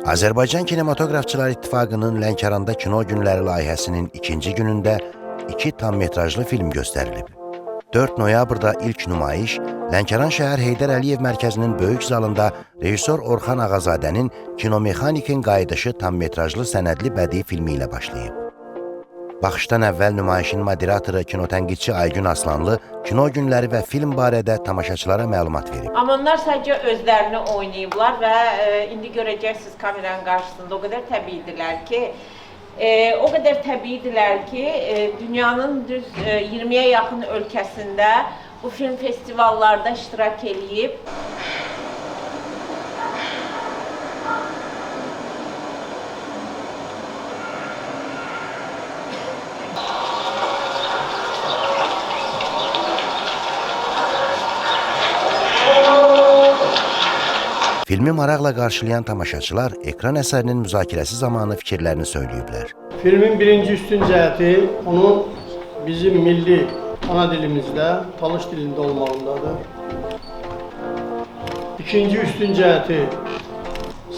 Azərbaycan Kinematografçılar İttifaqının Lənkəranda Kino Günləri layihəsinin ikinci günündə 2 tammetrajlı film göstərilib. 4 noyabrda ilk nümayiş Lənkəran şəhər Heydər Əliyev mərkəzinin böyük zalında rejissor Orxan Ağazadənin Kinomexanikin qayıdışı tammetrajlı sənədli bədii filmi ilə başlayıb. Baxışdan əvvəl nümayişin moderatoru, kinotənqidçi Aygün Aslanlı Kino Günləri və film barədə tamaşaçılara məlumat verib. Amma onlar sadəcə özlərini oynayıblar və indi görəcəksiniz kameranın qarşısında o qədər təbiidirlər ki, dünyanın düz 20-yə yaxın ölkəsində bu film festivallarda iştirak edib. Filmi maraqla qarşılayan tamaşaçılar ekran əsərinin müzakirəsi zamanı fikirlərini söyləyiblər. Filmin birinci üstün cəhəti onun bizim milli ana dilimizdə, Talış dilində olmağındadır. İkinci üstün cəhəti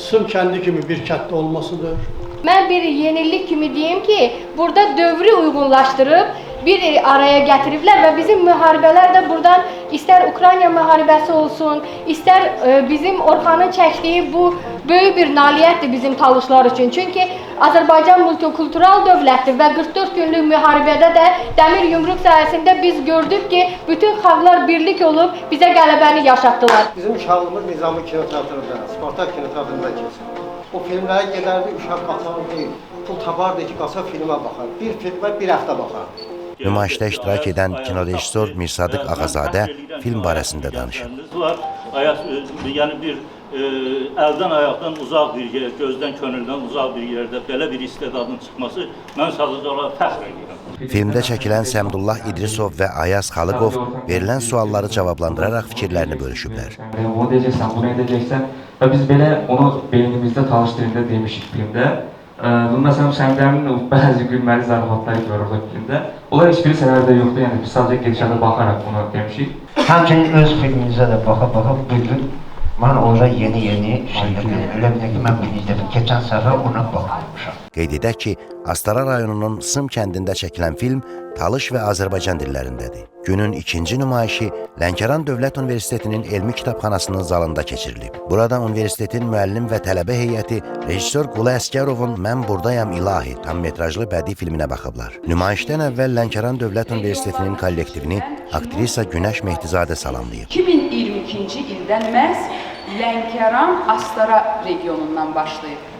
Sım kəndi kimi bir kənddə olmasıdır. Mən bir yenilik kimi deyim ki, burada dövrü uyğunlaşdırıb bir araya gətiriblər və bizim müharibələr də buradan istər Ukrayna müharibəsi olsun, istər bizim Orxanın çəkdiyi bu böyük bir nailiyyətdir bizim Talışlar üçün. Çünki Azərbaycan multikultural dövlətdir və 44 günlük müharibədə də dəmir yumruq sayəsində biz gördük ki, bütün xalqlar birlik olub bizə qələbəni yaşatdılar. Bizim uşaqlığımız Nizami kinoteatrında, Spartak kinoteatrında keçir. O filmlərə gedərdi, uşaq baxar deyil. Pul tabardı ki, qasa filmə baxar. Bir filmə bir həftə baxar. Nümayişdə iştirak edən kinorejissor Mirsadıq Ağazadə film barəsində danışır. Yəni bir əldən ayaqdan uzaq bir yer, gözdən könüldən uzaq bir yerdə belə bir istedadın çıxması mən sadəcə olaraq fəxr edirəm. Filmdə çəkilən Səmdullah İdrisov və Ayaz Xalıqov verilən sualları cavablandıraraq fikirlərini bölüşüblər. Onu deyəcəksən, bunu edəcəksən və biz belə onu beynimizdə Talış dilində demişik filmdə. Məsələn, Səmdəmin bəzi gülməli zarafatları görürük filmdə. Onlar heç biri sənərdə yoxdur, yəni biz sadəcə gedişata baxaraq bunu demişik. Həmçinin öz filmimizə də baxa-baxa bugün mən orada yeni şeylər görürəm. Elə bir ki, mən bunu izlədim. Keçən səfər ona baxmışam. Qeyd edək ki, Astara rayonunun Sım kəndində çəkilən film Talış və Azərbaycan dillərindədir. Günün ikinci nümayişi Lənkəran Dövlət Universitetinin Elmi Kitabxanasının zalında keçirilib. Burada universitetin müəllim və tələbə heyəti rejissor Qulu Əsgərovun Mən Buradayam İlahi tammetrajlı bədii filminə baxıblar. Nümayişdən əvvəl Lənkəran Dövlət Universitetinin kollektivini aktrisa Günəş Mehdizadə salamlayıb. 2022-ci ildən məhz Lənkəran Astara regionundan başlayıb.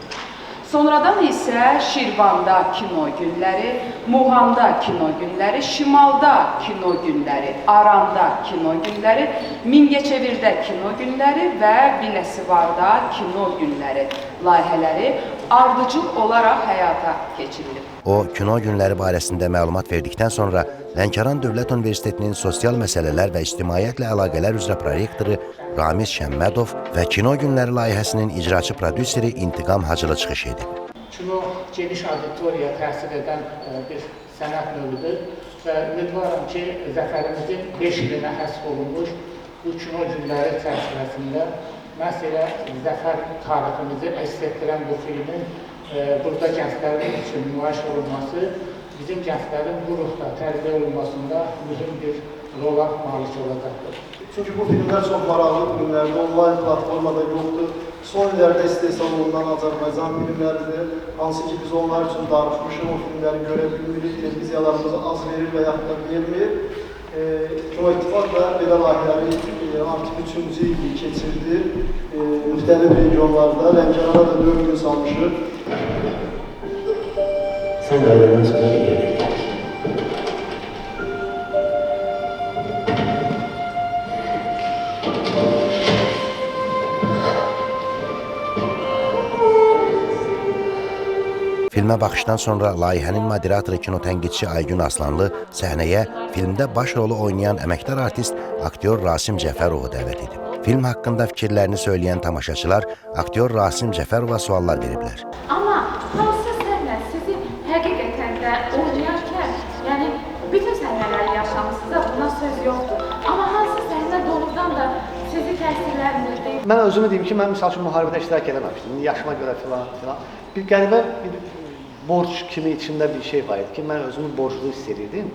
Sonradan isə Şirvanda kino günləri, Muğamda kino günləri, Şimalda kino günləri, Aranda kino günləri, Mingəçevirdə kino günləri və Binəsivarda kino günləri layihələri ardıcıl olaraq həyata keçirilir. O, kino günləri barəsində məlumat verdikdən sonra Lənkəran Dövlət Universitetinin Sosial Məsələlər və İctimaiyyətlə Əlaqələr üzrə prorektoru Ramiz Şəmmədov və Kino Günləri layihəsinin icraçı prodüseri İntiqam Hacılı çıxış edib. Kino geniş auditoriya təsir edən bir sənət növüdür və ümidvaram ki, zəfərimizin 5 ilinə həsr olunmuş bu kino günləri çərçivəsində məhz elə zəfər tariximizi əks etdirən bu filmin burada gənclərin üçün nümayiş olunması bizim gənclərin bu ruhda tərbiyə olunmasında mühüm bir rola malik olacaqdır. Çünki bu filmlər çox maraqlı filmlərdir, onlayn platformada yoxdur. Son illərdə istehsal olunan Azərbaycan filmləridir. Hansı ki, biz onlar üçün darıxmışıq, o filmləri görə bilmirik, televiziyalarımıza az verir və yaxud da vermir. Kino İttifaq da belə layihələri artıq 3-cü ildir keçirdi. Müxtəlif regionlarda, Lənkərana da 4 gün salmışıq. Sən də öyrənən sözə yedik. Filmə baxışdan sonra layihənin moderatoru kinotənqidçi Aygün Aslanlı səhnəyə filmdə baş rolu oynayan əməkdar artist aktyor Rasim Cəfərovu dəvət edib. Film haqqında fikirlərini söyləyən tamaşaçılar aktyor Rasim Cəfərova suallar veriblər. Amma hansı səhnə sizi həqiqətən də oynayarkən, yəni bütün səhnələri yaşamısınız da buna söz yoxdur. Amma hansı səhnə doğrudan da sizi təsirləndirdi Mən özümü deyim ki, mən misal üçün müharibədə iştirak eləməmişdim. İndi yaşıma görə filan. Bir qəribə bir borc kimi içimdə bir şey var idi ki, mən özümü borclu hiss edirdim.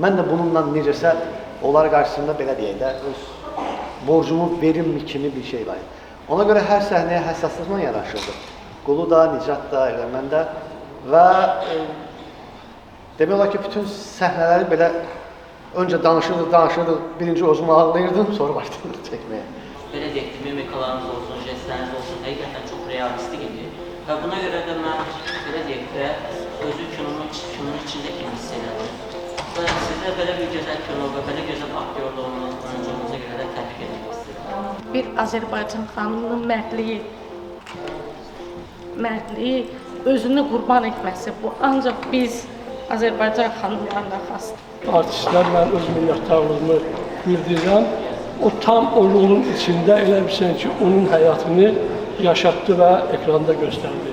Mən də bununla necəsə onlar qarşısında belə deyək də öz borcumu verim kimi bir şey var idi. Ona görə hər səhnəyə həssaslıqla yanaşırdı. Qulu da, Nicat da, elə mən də və demək olar ki, bütün səhnələri belə öncə danışırdıq, birinci özümü ağlayırdım, sonra başladım çəkməyə. Belə deyək ki, mimikalarınız olsun, jestləriniz olsun, həqiqətən çox realistik idi. Və buna görə də mən belə deyək də, özü kinonun içində kimi hiss elədim. Və sizə belə bir gözəl kino və belə gözəl aktyorda olmanıza görə də təbrik etmək istəyirəm. Bir Azərbaycan xanımının mərdliyi, özünü qurban etməsi, bu ancaq biz Azərbaycan xanımlarına xasdır. Artistlər mən öz minnətdarlığımı bildirirəm. O tam o rolun içində elə bilsən ki, onun həyatını yaşatdı və ekranda göstərdi.